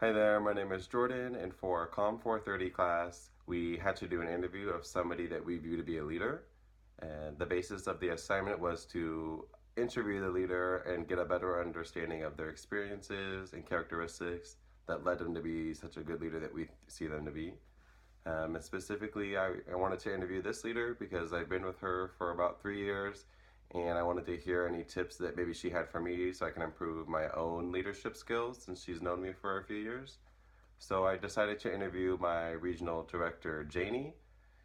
Hi there, my name is Jordan, and for Com 430 class, we had to do an interview of somebody that we view to be a leader. And the basis of the assignment was to interview the leader and get a better understanding of their experiences and characteristics that led them to be such a good leader that we see them to be. And specifically, I wanted to interview this leader because I've been with her for about 3 years, and I wanted to hear any tips that maybe she had for me so I can improve my own leadership skills since she's known me for a few years. So I decided to interview my regional director, Janie.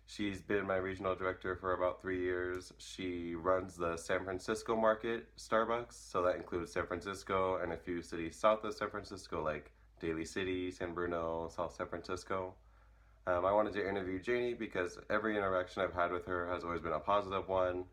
She's been my regional director for about 3 years. She runs the San Francisco market, Starbucks, so that includes San Francisco and a few cities south of San Francisco, like Daly City, San Bruno, South San Francisco. I wanted to interview Janie because every interaction I've had with her has always been a positive one.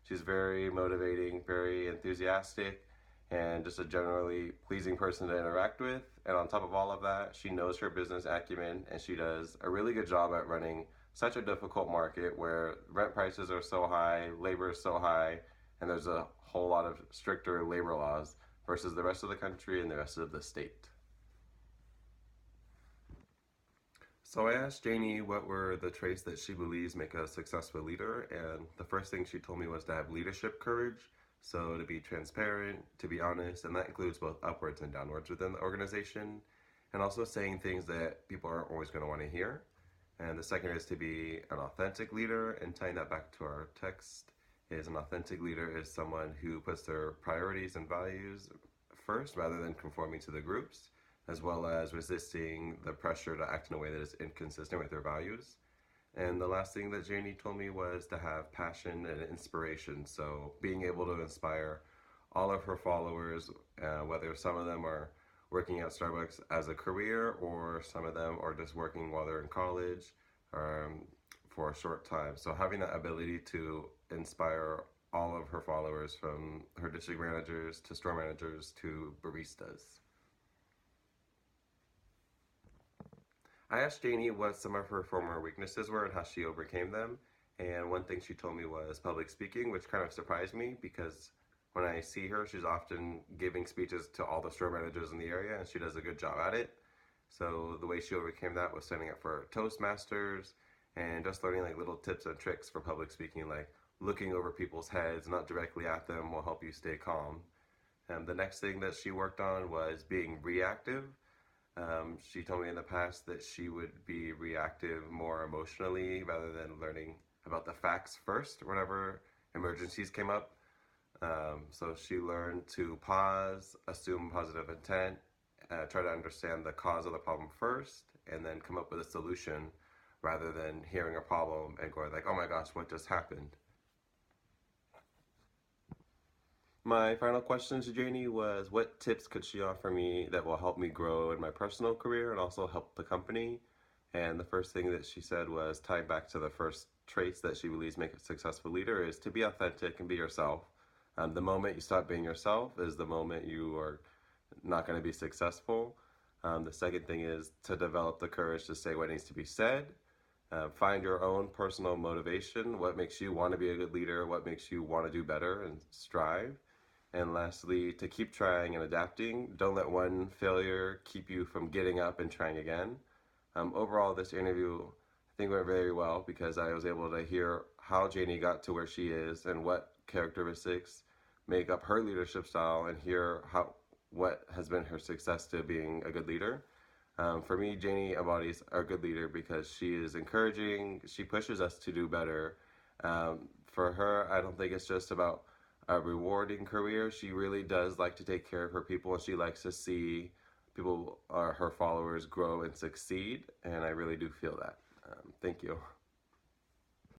She's very motivating, very enthusiastic, and just a generally pleasing person to interact with. And on top of all of that, she knows her business acumen and she does a really good job at running such a difficult market where rent prices are so high, labor is so high, and there's a whole lot of stricter labor laws versus the rest of the country and the rest of the state. So I asked Janie what were the traits that she believes make a successful leader, and the first thing she told me was to have leadership courage. So to be transparent, to be honest, and that includes both upwards and downwards within the organization, and also saying things that people aren't always going to want to hear. And the second is to be an authentic leader, and tying that back to our text is an authentic leader is someone who puts their priorities and values first rather than conforming to the groups, as well as resisting the pressure to act in a way that is inconsistent with their values. And the last thing that Janie told me was to have passion and inspiration. So being able to inspire all of her followers, whether some of them are working at Starbucks as a career or some of them are just working while they're in college for a short time. So having that ability to inspire all of her followers, from her district managers to store managers to baristas. I asked Janie what some of her former weaknesses were and how she overcame them. And one thing she told me was public speaking, which kind of surprised me because when I see her, she's often giving speeches to all the store managers in the area and she does a good job at it. So the way she overcame that was signing up for Toastmasters and just learning like little tips and tricks for public speaking, like looking over people's heads, not directly at them, will help you stay calm. And the next thing that she worked on was being reactive. She told me in the past that she would be reactive more emotionally rather than learning about the facts first whenever emergencies came up. So she learned to pause, assume positive intent, try to understand the cause of the problem first, and then come up with a solution rather than hearing a problem and going like, oh my gosh, what just happened? My final question to Janie was what tips could she offer me that will help me grow in my personal career and also help the company? And the first thing that she said was tied back to the first traits that she believes make a successful leader is to be authentic and be yourself. The moment you stop being yourself is the moment you are not going to be successful. The second thing is to develop the courage to say what needs to be said. Find your own personal motivation, what makes you want to be a good leader, what makes you want to do better and strive. And lastly, to keep trying and adapting. Don't let one failure keep you from getting up and trying again. Overall, this interview I think went very well because I was able to hear how Janie got to where she is and what characteristics make up her leadership style and hear what has been her success to being a good leader. For me, Janie embodies a good leader because she is encouraging, she pushes us to do better. For her, I don't think it's just about a rewarding career. She really does like to take care of her people and she likes to see people, her followers, grow and succeed. And I really do feel that. Thank you.